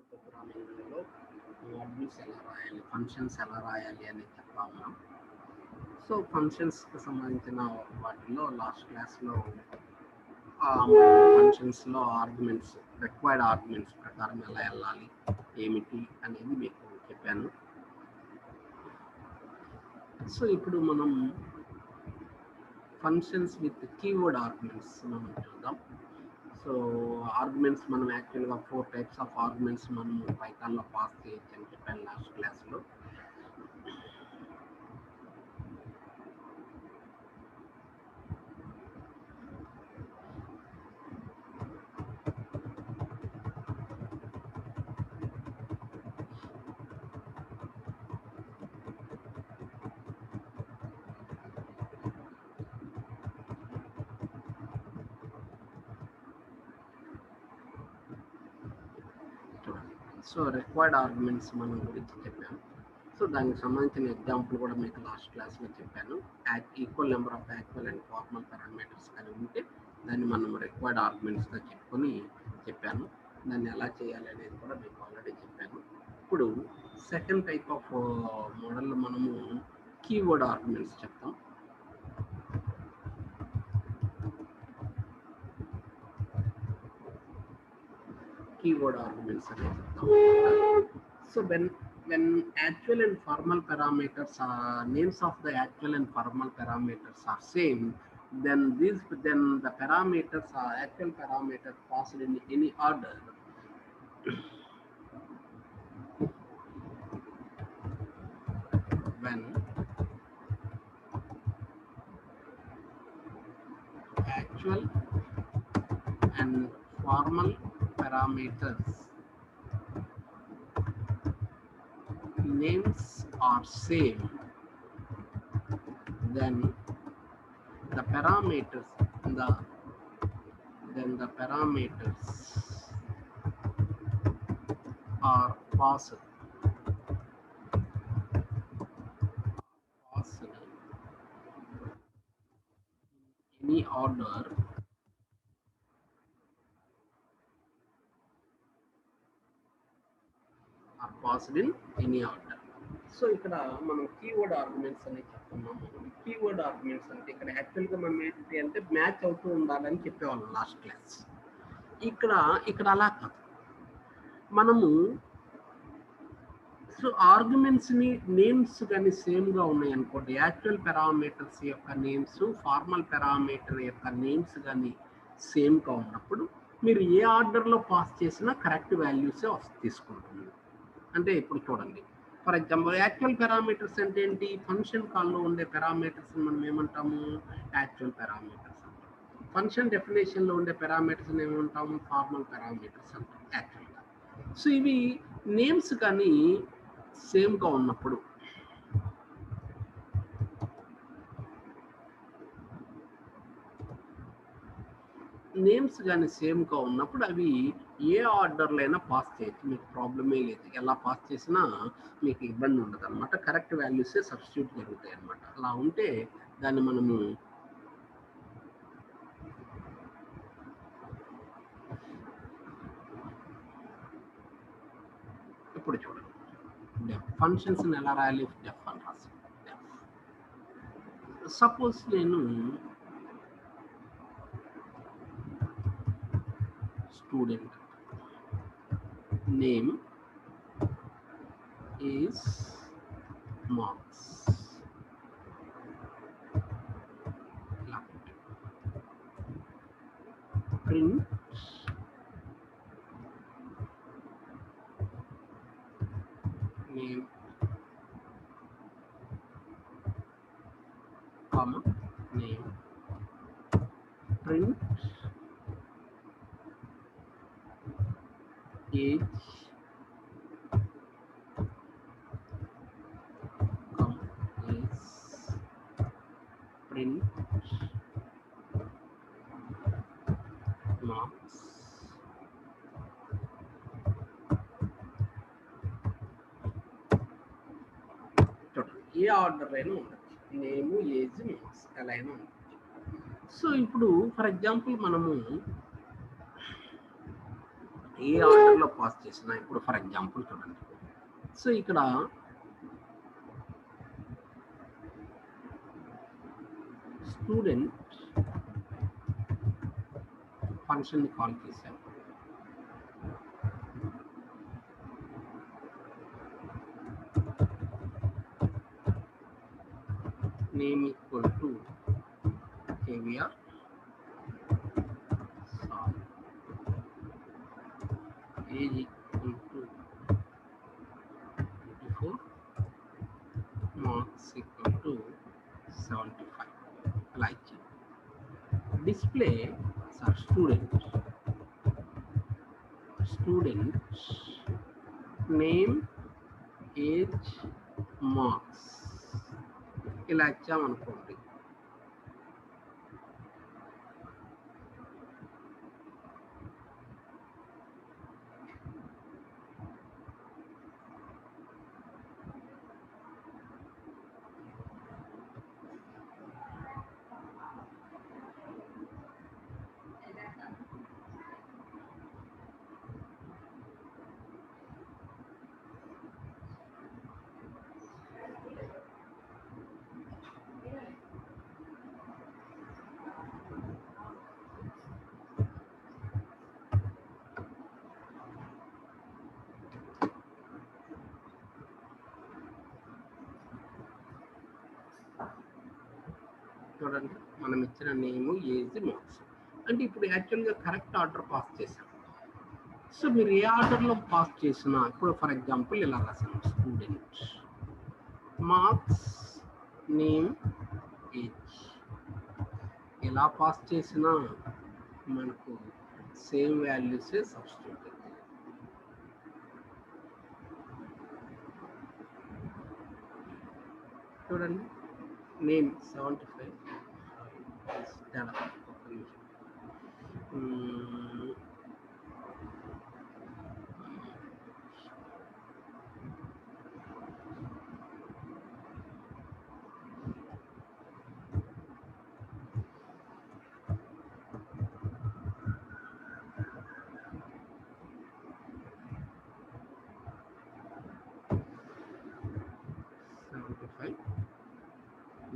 ప్రోగ్రామింగ్లో modules ఎలా రాయాలి, functions ఎలా రాయాలి అని చెప్తా ఉన్నాం. సో ఫంక్షన్స్కి సంబంధించిన వాటిల్లో లాస్ట్ క్లాస్లో ఫంక్షన్స్లో ఆర్గ్యుమెంట్స్, రిక్వైర్డ్ ఆర్గ్యుమెంట్స్ ప్రకారం ఎలా వెళ్ళాలి ఏమిటి అనేది మీకు చెప్పాను. సో ఇప్పుడు మనం ఫంక్షన్స్ విత్ కీవర్డ్ ఆర్గ్యుమెంట్స్ మనం చూద్దాం. సో ఆర్గ్యుమెంట్స్ మనం యాక్చువల్గా 4 టైప్స్ ఆఫ్ ఆర్గ్యుమెంట్స్ మనం పైథాన్లో పాస్ చేయొచ్చు అని చెప్పాను లాస్ట్ క్లాస్లో. సో రిక్వైర్డ్ ఆర్గ్యుమెంట్స్ మనం గురించి చెప్పాను. సో దానికి సంబంధించిన ఎగ్జాంపుల్ కూడా మీకు లాస్ట్ క్లాస్లో చెప్పాను. Equal number of actual and formal parameters కానీ ఉంటే దాన్ని మనం రిక్వైర్డ్ ఆర్గ్యుమెంట్స్గా చెప్పుకొని చెప్పాను. దాన్ని ఎలా చేయాలి అనేది కూడా మీకు ఆల్రెడీ చెప్పాను. ఇప్పుడు సెకండ్ టైప్ ఆఫ్ మోడల్ మనము కీవర్డ్ ఆర్గ్యుమెంట్స్ చెప్తాం. Keyword arguments అనేది చెప్తాం. So when actual and formal parameters are names of the actual and formal parameters are same, then the parameters are actual parameters passed in any order. When actual and formal parameters names are same, then the parameters are passed in any order so ఇక్కడ మనం keyword arguments అని చెప్తున్నాము. Keyword arguments అంటే ఇక్కడ యాక్చువల్గా మనం ఏంటి అంటే మ్యాచ్ అవుతూ ఉండాలని చెప్పేవాళ్ళం లాస్ట్ క్లాస్. ఇక్కడ అలా కాదు. మనము సో ఆర్గ్యుమెంట్స్ని నేమ్స్ కానీ సేమ్గా ఉన్నాయి అనుకోండి, యాక్చువల్ పారామీటర్స్ యొక్క నేమ్స్ ఫార్మల్ పారామీటర్ యొక్క నేమ్స్ కానీ సేమ్గా ఉన్నప్పుడు మీరు ఏ ఆర్డర్లో పాస్ చేసినా కరెక్ట్ వాల్యూసే తీసుకుంటుంది. అంటే ఇప్పుడు చూడండి, ఫర్ ఎగ్జాంపుల్ యాక్చువల్ పారామీటర్స్ అంటే ఏంటి, ఫంక్షన్ కాల్లో ఉండే పారామీటర్స్ మనం ఏమంటాము, యాక్చువల్ పారామీటర్స్ అంటాం. ఫంక్షన్ డెఫినేషన్లో ఉండే పారామీటర్స్ ఏమంటాము, ఫార్మల్ పారామీటర్స్ అంటాం యాక్చువల్గా. సో ఇవి నేమ్స్ కానీ సేమ్గా ఉన్నప్పుడు అవి ఏ ఆర్డర్లో అయినా పాస్ చేయొచ్చు, మీకు ప్రాబ్లమే లేదు. ఎలా పాస్ చేసినా మీకు ఇబ్బంది ఉండదు అనమాట. కరెక్ట్ వాల్యూసే సబ్స్టిట్యూట్ జరుగుతాయి అనమాట. అలా ఉంటే దాన్ని మనము ఇప్పుడు చూడండి, డెఫ్ ఫంక్షన్స్ ఎలా రాయాలి, డెఫ్ అని రాసి. సపోజ్ నేను student name is marks, print name comma name, print age print marks A order అయినా ఉండొచ్చు, నేమ్ ఏజ్ మార్క్స్ ఎలా అయినా ఉండొచ్చు. సో ఇప్పుడు ఫర్ ఎగ్జాంపుల్ మనము ఏ ఆర్డర్లో పాస్ చేసినా ఇప్పుడు ఫర్ ఎగ్జాంపుల్ చూడండి. సో ఇక్కడ స్టూడెంట్ ఫంక్షన్ని కాల్ చేశాం. Name equal to KVR age equal to 24, marks equal to 75 అలా ఇచ్చాం. Display sir student name age marks ఇలా ఇచ్చామనుకోండి. చూడండి, మనం ఇచ్చిన నేము ఏజ్ మార్క్స్ అంటే ఇప్పుడు యాక్చువల్గా కరెక్ట్ ఆర్డర్ పాస్ చేసాం. సో మీరు ఏ ఆర్డర్లో పాస్ చేసినా ఇప్పుడు ఫర్ ఎగ్జాంపుల్ ఇలా రాసాను, స్టూడెంట్ మార్క్స్ నేమ్ ఏజ్ ఎలా పాస్ చేసినా మనకు సేమ్ వాల్యూసే సబ్స్టిట్యూట్ అవుతాయి. చూడండి, నేమ్ 75 తేడా ఒక్క నిమిషం.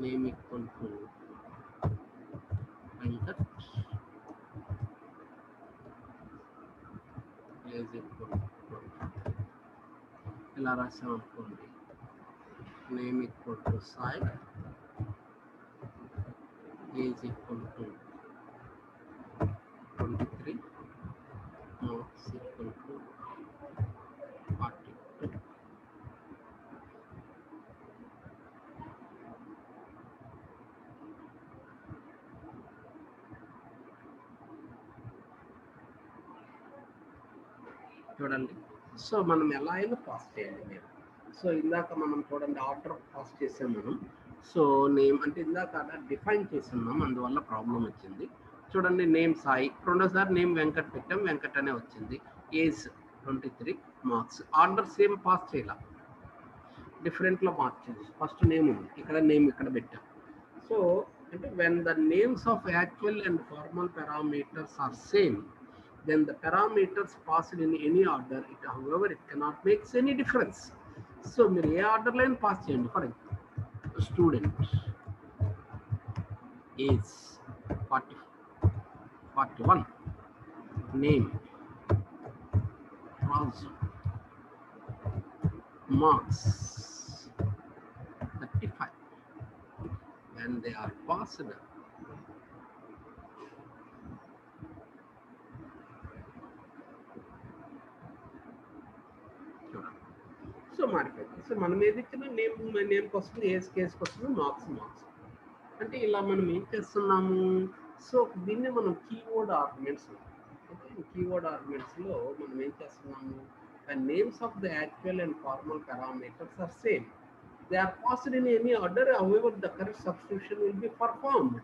Name equal to Venkat age equal to ఇలా రాసాం అనుకోండి. Name equal to Sai age equal to 23, marks equal to 42. చూడండి, సో మనం ఎలా అయినా పాస్ చేయాలి మీరు. సో ఇందాక మనం చూడండి ఆర్డర్ పాస్ చేసాం మనం. సో నేమ్ అంటే ఇందాక డిఫైన్ చేస్తున్నాం, అందువల్ల ప్రాబ్లం వచ్చింది. చూడండి, నేమ్ సాయి, రెండోసారి నేమ్ వెంకట్ పెట్టాం, వెంకట్ అనే వచ్చింది. Age 23, marks order same pass చేయాల, డిఫరెంట్లో మార్చేది. ఫస్ట్ నేమ్ ఉంది, ఇక్కడ నేమ్ ఇక్కడ పెట్టాం. సో అంటే when the names of actual and formal parameters are same, then the parameters passed in any order, however it cannot make any difference. So మీరు ఏ order line pass చేయండి. For example student age 41, name Raju, marks 35. when they are passed, so మారిపోయింది. So మనం ఏది ఇచ్చినా నేమ్కి వస్తుంది, age కేసుకి వస్తుంది, marks అంటే ఇలా మనం ఏం చేస్తున్నాము. సో దీన్ని మనం కీవర్డ్ ఆర్గ్యుమెంట్స్, కీవర్డ్ ఆర్గ్యుమెంట్స్లో మనం ఏం చేస్తున్నాము, the names of the actual and formal parameters are same, they are passed in any order, however the correct substitution will be performed.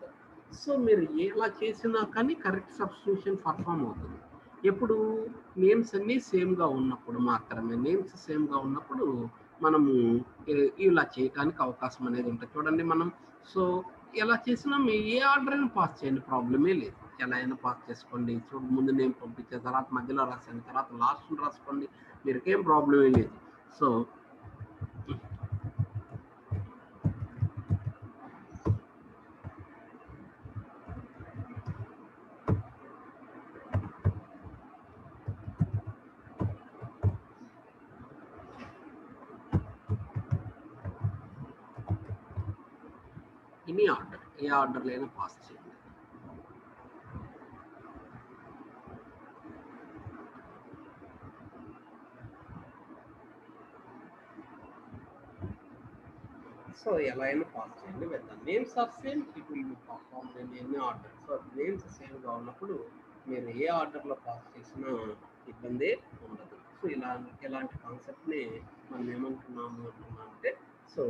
So మీరు ఎలా చేసినా కానీ కరెక్ట్ సబ్స్టిట్యూషన్ పర్ఫామ్ అవుతుంది. ఎప్పుడు నేమ్స్ అన్నీ సేమ్గా ఉన్నప్పుడు మాత్రమే. నేమ్స్ సేమ్గా ఉన్నప్పుడు మనము ఇలా చేయడానికి అవకాశం అనేది ఉంటుంది. చూడండి మనం సో ఎలా చేసినా మీ ఏ ఆర్డర్ అయినా పాస్ చేయండి, ప్రాబ్లమే లేదు. ఎలా అయినా పాస్ చేసుకోండి. చూడు ముందు నేను పంపించిన తర్వాత మధ్యలో రాసాను, తర్వాత లాస్ట్లో రాసుకోండి, మీకేం ప్రాబ్లం ఏం లేదు. సో ఎనీ ఆర్డర్, ఏ ఆర్డర్లో అయినా పాస్ చేయండి. సో ఎలా అయినా పాస్ చేయండి. With the names are same, it will be performed in any order. So names సేమ్గా ఉన్నప్పుడు మీరు ఏ ఆర్డర్లో పాస్ చేసినా ఇబ్బంది ఉండదు. సో ఇలాంటి కాన్సెప్ట్ని మనం ఏమంటున్నాము అంటే, సో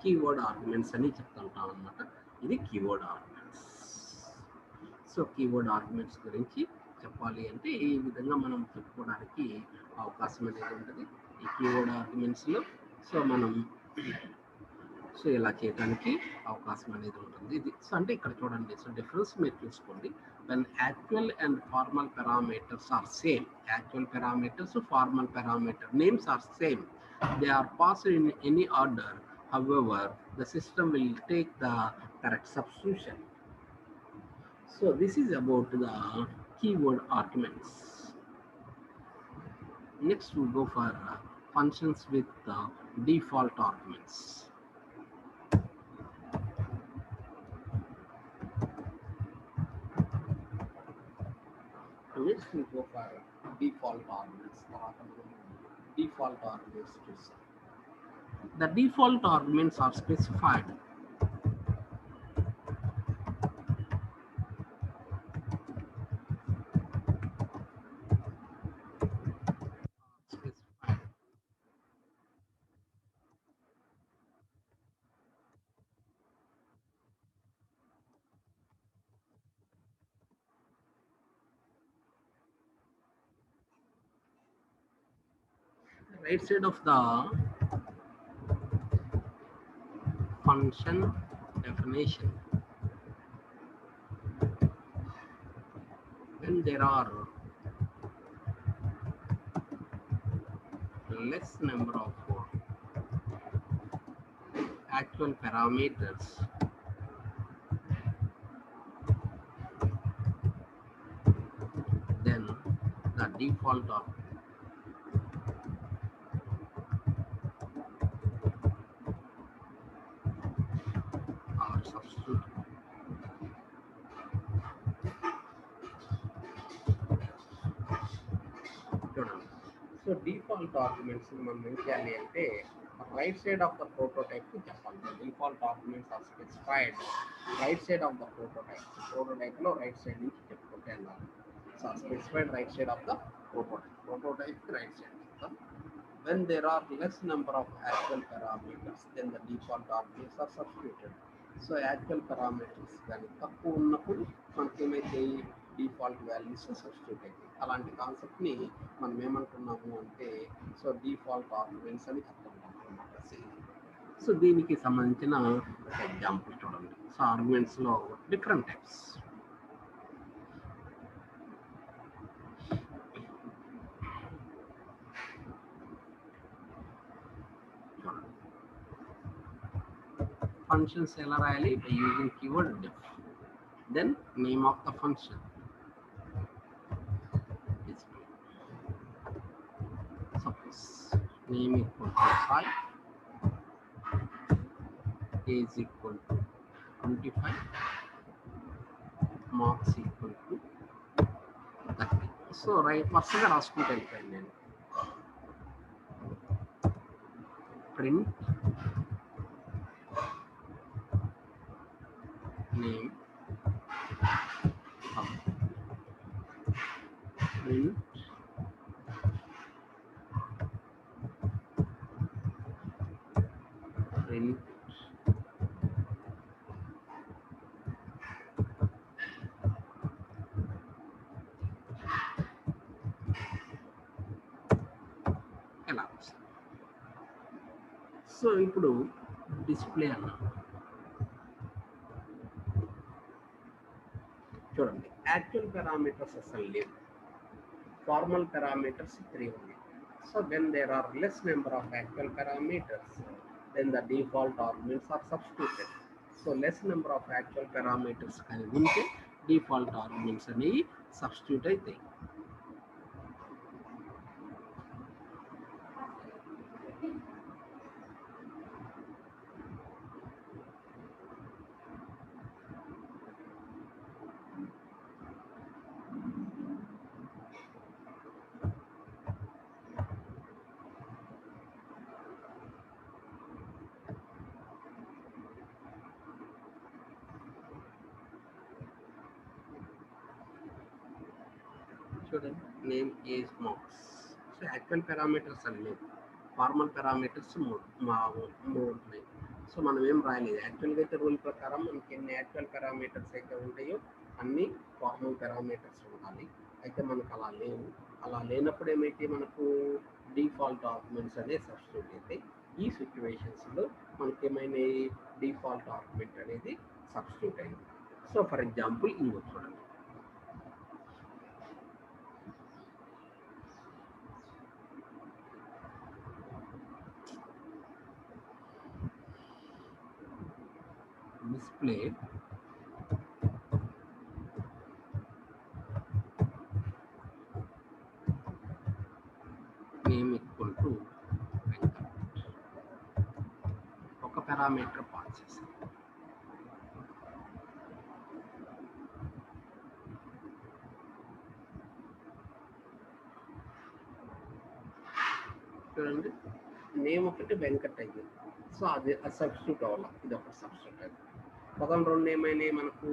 కీవర్డ్ ఆర్గ్యుమెంట్స్ అని చెప్తుంటాం అనమాట. ఇది keyword arguments. So keyword arguments గురించి చెప్పాలి అంటే ఈ విధంగా మనం చెప్పుకోవడానికి అవకాశం అనేది ఉంటుంది ఈ కీవర్డ్ ఆర్గ్యుమెంట్స్లో. సో మనం సో ఇలా చేయడానికి అవకాశం అనేది ఉంటుంది. ఇది సో అంటే ఇక్కడ చూడండి, సో డిఫరెన్స్ మీరు చూసుకోండి. when actual and formal parameters are same, actual parameters, formal parameter names are same, they are passed in any order. However, the system will take the correct substitution. So this is about the keyword arguments. Next we go for functions with default arguments. Next we go for default arguments. Default arguments చూస్తాం. The default arguments are specified right side of the function definition. When there are less number of actual parameters, then the default are substituted. So default arguments మనం ఏం చేయాలి అంటే right side of the prototype చెప్పాలి. Default arguments are specified right side of the prototype లో right side నుంచి చెప్పుకుంటే వెళ్ళాలి. So specified right side of the prototype right side. When there are less number of actual parameters, then the default arguments are substituted. So actual parameters కానీ తక్కువ ఉన్నప్పుడు మనకి ఏమైతే default values substitute అవుతాయి. అలాంటి కాన్సెప్ట్ని మనం ఏమంటున్నాము అంటే సో డిఫాల్ట్ ఆర్గ్యుమెంట్స్ అని చెప్తుంటాం అన్నమాట. సో దీనికి సంబంధించిన ఎగ్జాంపుల్ చూడండి. సో ఆర్గ్యుమెంట్స్లో డిఫరెంట్ టైప్స్. Functions ఎలా రాయాలి? by using keyword def, then name of the function, suppose name equal to psi, age equal to 25, marks equal to 30. So right వరుసగా రాసుకుంటూ వెళ్ళిపోయాను నేను. ప్రింట్ name print ఎలా. సో ఇప్పుడు డిస్ప్లే అన్నా యాక్చువల్ పారామీటర్స్ అసలు లేవు, ఫార్మల్ పారామీటర్స్ 3 ఉన్నాయి. So when there are less number of actual parameters then the default arguments are substituted. So less number of actual parameters కానీ ఉంటే డిఫాల్ట్ ఆర్గ్యుమెంట్స్ అనేవి substitute అవుతాయి. చూడండి, name, age, marks. So actual parameters అని లేవు, formal parameters మూడు ఉన్నాయి. So మనం ఏం రాయలేదు. యాక్చువల్గా అయితే రూల్ ప్రకారం మనకి ఎన్ని యాక్చువల్ పారామీటర్స్ అయితే ఉంటాయో అన్ని ఫార్మల్ పారామీటర్స్ ఉండాలి. అయితే మనకు అలా లేవు. అలా లేనప్పుడు ఏమైతే మనకు డిఫాల్ట్ ఆర్గ్యుమెంట్స్ అనేది సబ్స్టిట్యూట్ అయితే ఈ సిచ్యువేషన్స్లో మనకి ఏమైనా డిఫాల్ట్ ఆర్గ్యుమెంట్ అనేది సబ్స్టిట్యూట్ అయింది. సో ఫర్ ఎగ్జాంపుల్ ఇంకో చూడండి, display name equal to ఒక పారామీటర్ పాస్ చేస్తాం. చూడండి, నేమ్ ఒకటి వెంకట్ అయింది. సో అది సబ్స్టిట్యూట్ అవ్వాలి, ఇది ఒకటి సబ్స్టిట్యూట్ అయింది. పదం రెండు ఏమైనా మనకు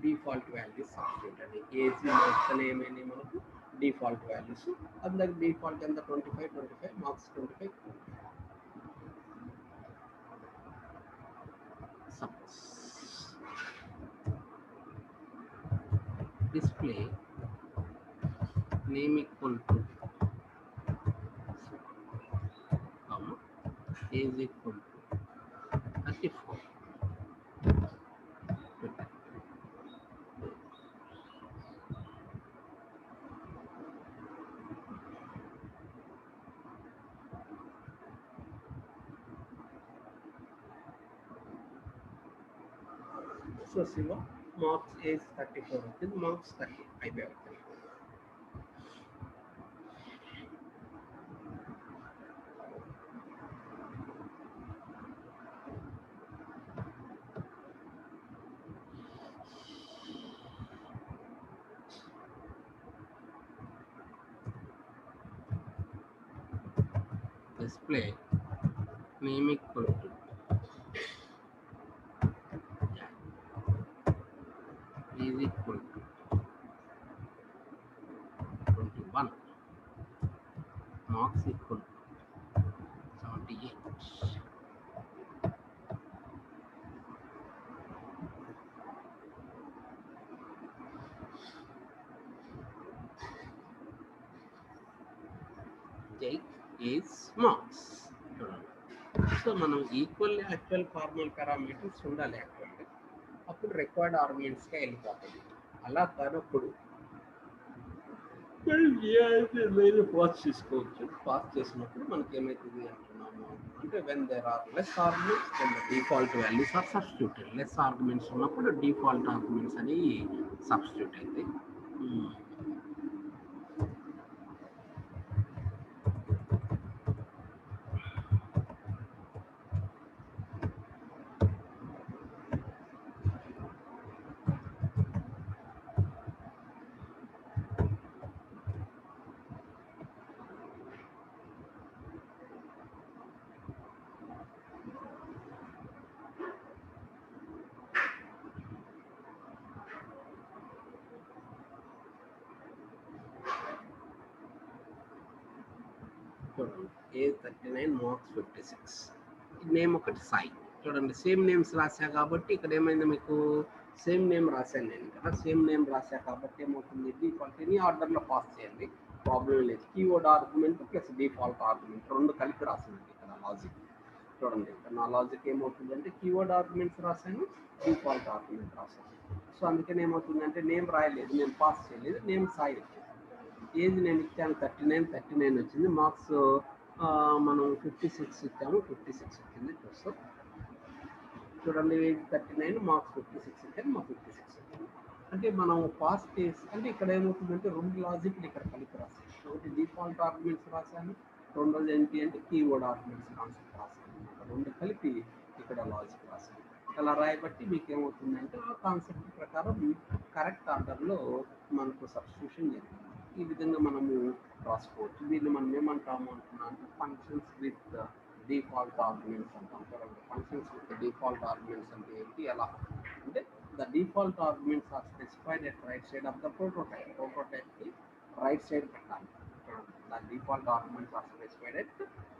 డిఫాల్ట్ వాల్యూస్ సబ్స్టిట్యూట్ అని, ఏసీ మార్క్స్ అని ఏమైనా మనకు డిఫాల్ట్ వాల్యూస్. అందరికి డిఫాల్ట్ ఎంత 25 marks 25. Suppose display name equal to age equal to 34. So Shiva marks age 34 వచ్చింది, మార్క్స్ 30 అయిపోయి అవుతుంది. display name equal to is equal to 21, marks equal to 78. J is marks. So మనం equal actual formal parameters ఉండాలి యాక్చువల్గా, అప్పుడు required ఆర్గ్యుమెంట్స్గా వెళ్ళిపోతుంది. అలా కానప్పుడు పాస్ చేసుకోవచ్చు. పాస్ చేసినప్పుడు మనకి ఏమవుతుంది అంటున్నాము అంటే when there are less arguments then the default values are substituted. Less arguments ఉన్నప్పుడు డిఫాల్ట్ ఆర్గ్యుమెంట్స్ అని సబ్స్టిట్యూట్ అవుతాయి. చూడండి, A39 మార్క్స్ 56. నేమ్ ఒకటి సాయి. చూడండి, సేమ్ నేమ్స్ రాశా కాబట్టి ఇక్కడ ఏమైంది, మీకు సేమ్ నేమ్ రాశాను నేను కదా, సేమ్ నేమ్ రాశా కాబట్టి ఏమవుతుంది, డిఫాల్ట్ ఎనీ ఆర్డర్లో పాస్ చేయండి, ప్రాబ్లం లేదు. Keyword argument plus default argument రెండు కలిపి రాసిందండి ఇక్కడ లాజిక్. చూడండి, ఇక్కడ నా లాజిక్ ఏమవుతుంది అంటే కీవర్డ్ ఆర్గ్యుమెంట్స్ రాశాను, డిఫాల్ట్ ఆర్గ్యుమెంట్ రాశాను. సో అందుకని ఏమవుతుందంటే నేమ్ రాయలేదు, నేను పాస్ చేయలేదు, నేమ్ సాయి వచ్చింది. ఏజ్ నేను ఇచ్చాను 39 వచ్చింది. మార్క్స్ మనం 56 ఇచ్చాము, 56 వచ్చింది. చూస్తాం చూడండి, ఏజ్ 39, మార్క్స్ 56 ఇచ్చాను, మాకు 56 వచ్చింది. అంటే మనం పాస్ చేసి, అంటే ఇక్కడ ఏమవుతుందంటే రెండు లాజిక్లు ఇక్కడ కలిపి రాశాను. ఒకటి డిఫాల్ట్ ఆర్గ్యుమెంట్స్ రాశాను, రెండోది ఏంటి అంటే కీవర్డ్ ఆర్గ్యుమెంట్స్ కాన్సెప్ట్ రాశాను. రెండు కలిపి ఇక్కడ లాజిక్ రాశాను. అలా రాయబట్టి మీకు ఏమవుతుందంటే ఆ కాన్సెప్ట్ ప్రకారం కరెక్ట్ ఆర్డర్లో మనకు సబ్స్టిట్యూషన్ జరిగింది. ఈ విధంగా మనము రాసుకోవచ్చు. దీన్ని మనం ఏమంటాము అంటున్నా అంటే ఫంక్షన్స్ విత్ డిఫాల్ట్ ఆర్గ్యుమెంట్స్ అంటాం. ఫంక్షన్స్ విత్ డిఫాల్ట్ ఆర్గ్యుమెంట్స్ అంటే ఏంటి, ఎలా అంటే the default arguments are specified at right side of the prototype. Prototype ki right side పెట్టాలి. The default arguments are specified at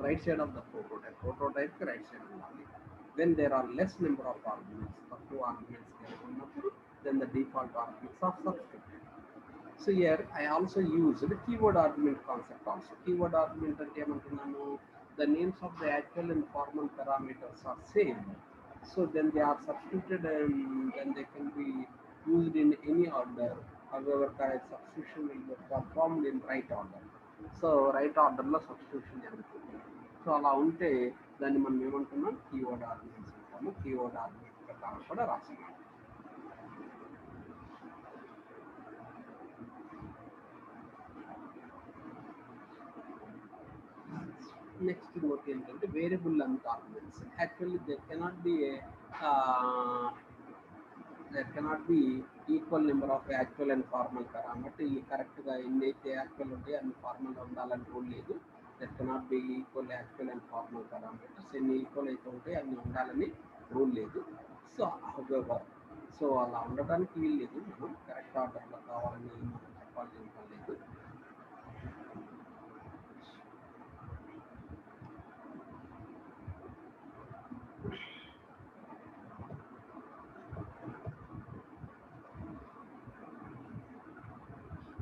right side of the prototype. Prototype ki right side ఉండాలి. Then there are less number of arguments. తక్కువ arguments ఉన్నప్పుడు then the default arguments are substituted. So here I also used the keyword argument concept also. Keyword argument అంటే ఏమంటున్నాను, the names of the actual and formal parameters are same. So then they are substituted and then they can be used in any order. However, correct substitution will be performed in right order. So right order లో substitution జరుగుతుంది. So అలా ఉంటే దాన్ని మనం ఏమంటున్నాం, keyword arguments అంటాము. Keyword argument ప్రకారం కూడా రాస్తున్నాం. నెక్స్ట్ ఇంకోటి ఏంటంటే variable length arguments. Actually there cannot be equal number of actual and formal parameters. ఈ కరెక్ట్గా ఎన్ని అయితే యాక్చువల్ ఉంటాయి అన్ని ఫార్మల్గా ఉండాలని రూల్ లేదు. there cannot be equal actual and formal parameters. ఎన్ని ఈక్వల్ అయితే ఉంటాయి అన్ని ఉండాలని రూల్ లేదు. సో సో అలా ఉండటానికి వీలు లేదు. మనం కరెక్ట్ ఆర్డర్లో కావాలని మనం చెప్పాల్సిన పని లేదు.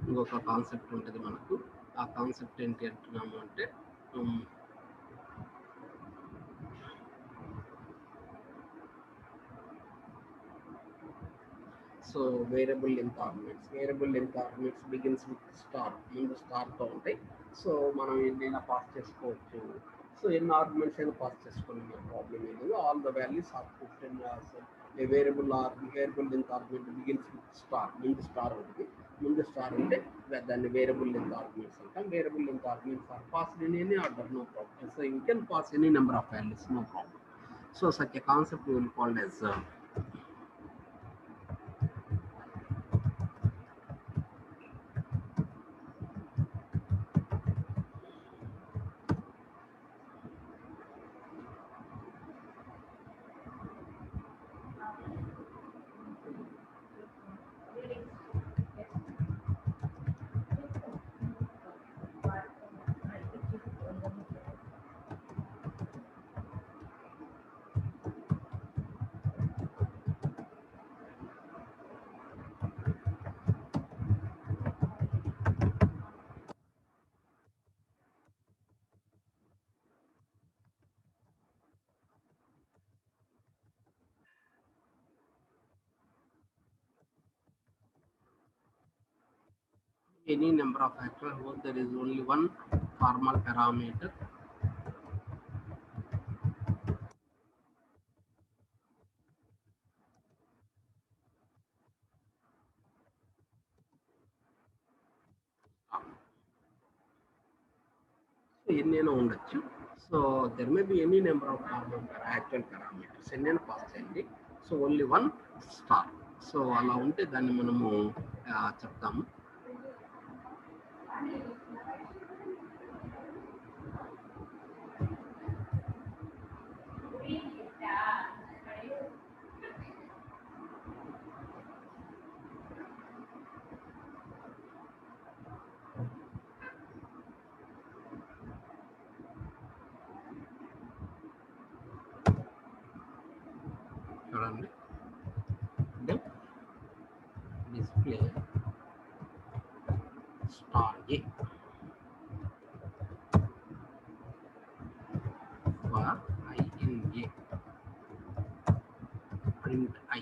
ఇంకొక కాన్సెప్ట్ ఉంటుంది మనకు. ఆ కాన్సెప్ట్ ఏంటి అంటున్నాము అంటే so variable length arguments. Variable length arguments begins with star, ముందు స్టార్తో ఉంటాయి. సో మనం ఎన్నైనా పాస్ చేసుకోవచ్చు. సో ఎన్ని ఆర్గ్యుమెంట్స్ అయినా పాస్ చేసుకోండి, మన ప్రాబ్లం ఏది. All the values are put in a variable length argument begins with star. ముందు స్టార్ ఉంటుంది, ముందు స్టార్ ఉంటే దాన్ని వేరియబుల్ లెంత్ ఆర్గ్యుమెంట్స్ అంటాం. Variable length arguments are passed in any order, no problem. So you can pass any number of values, no problem. So such a concept will called as any number of actual where there is only one formal parameter. ఎన్నైనా ఉండొచ్చు. So there may be any number of actual parameters, ఎన్నైనా pass చేయండి. So only one star. So అలా ఉంటే దాన్ని మనము చెప్తాము. చూడండి, display star A for I in A, print I.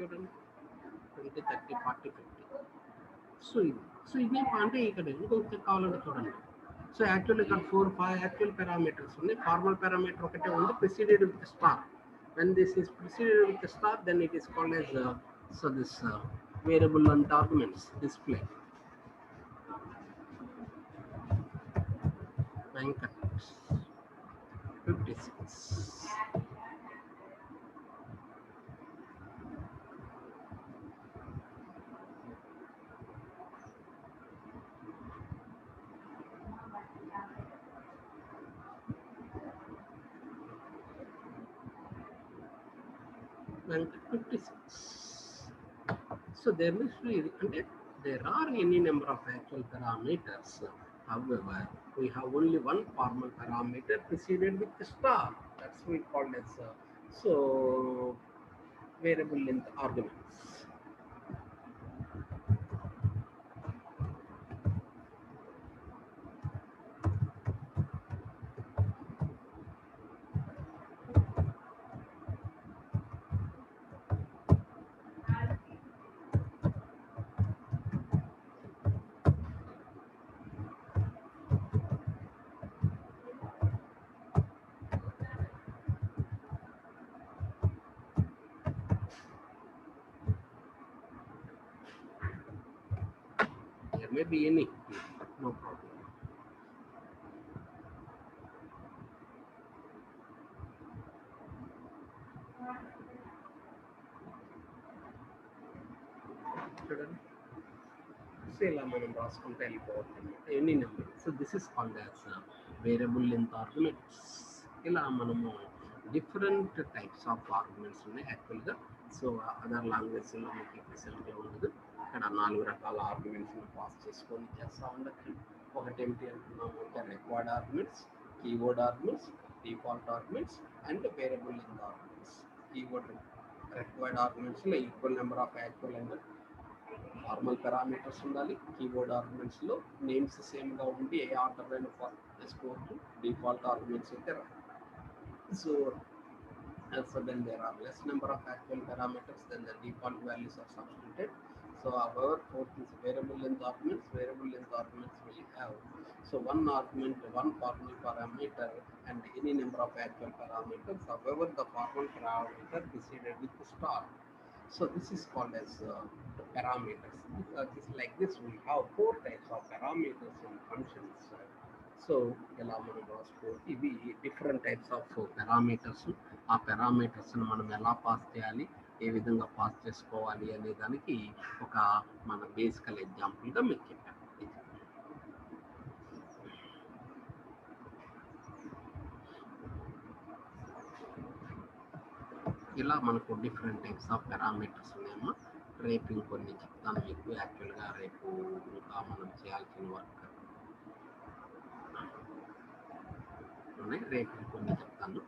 చూడండి 20 30 40 50. సో ఇది అంటే ఇక్కడ ఇంకొకటి కావాలంటే చూడండి. సో యాక్చువల్లీ ఇక్కడ 4 5 యాక్చువల్ పారామీటర్స్ ఉన్నాయి. ఫార్మల్ పారామీటర్ ఒకటే ఉంది, preceded with star. when this is preceded with the star, then it is called as variable length arguments display. Venkat 56. And 56. So there is there are any number of actual parameters. However, we have only one formal parameter preceded with the star. That's we call as variable length arguments. There may be any, no problem. Say మనం రాసుకుంటే వెళ్ళిపోతుంది any number. So this is called as variable length arguments. ఇలా మనము different types of arguments ఉన్నాయి యాక్చువల్గా. So other లాంగ్వేజ్లో మీకు facility ఉండదు. ఇక్కడ 4 రకాల ఆర్గ్యుమెంట్స్ని పాస్ చేసుకొని చేస్తూ ఉండొచ్చు. ఒకటి ఏమిటి అంటున్నాము అంటే required arguments, keyword arguments, default arguments and variable length arguments. Keyword required ఆర్గ్యుమెంట్స్లో equal number of actual and formal parameters ఉండాలి. కీవర్డ్ ఆర్గ్యుమెంట్స్లో నేమ్స్ సేమ్గా ఉండి ఏ ఆర్డర్ అయినా పాస్ చేసుకోవచ్చు. డిఫాల్ట్ ఆర్గ్యుమెంట్స్ అయితే so then there are less number of actual parameters, then the default values are substituted. So however, fourth is variable length arguments. Variable length arguments will have one argument, one formal parameter and any number of actual parameters. However, the formal parameter preceded with the star. So this is called as parameters. Just like this, we have 4 types of parameters in functions. So ఇలా మనం రాసుకోవాలి. ఇవి different types of parameters. ఆ పారామీటర్స్ని మనం ఎలా pass చేయాలి, ఏ విధంగా pass చేసుకోవాలి అనే దానికి ఒక మన బేసికల్ ఎగ్జాంపుల్గా మీకు చెప్పాను. ఇలా మనకు డిఫరెంట్ టైప్స్ ఆఫ్ పారామీటర్స్ ఉన్నాయమ్మా. రేపు ఇంకొన్ని చెప్తాను మీకు. యాక్చువల్గా రేపు ఇంకా మనం చేయాల్సిన వర్క్ ఉన్నాయి. రేపు ఇంకొన్ని చెప్తాను.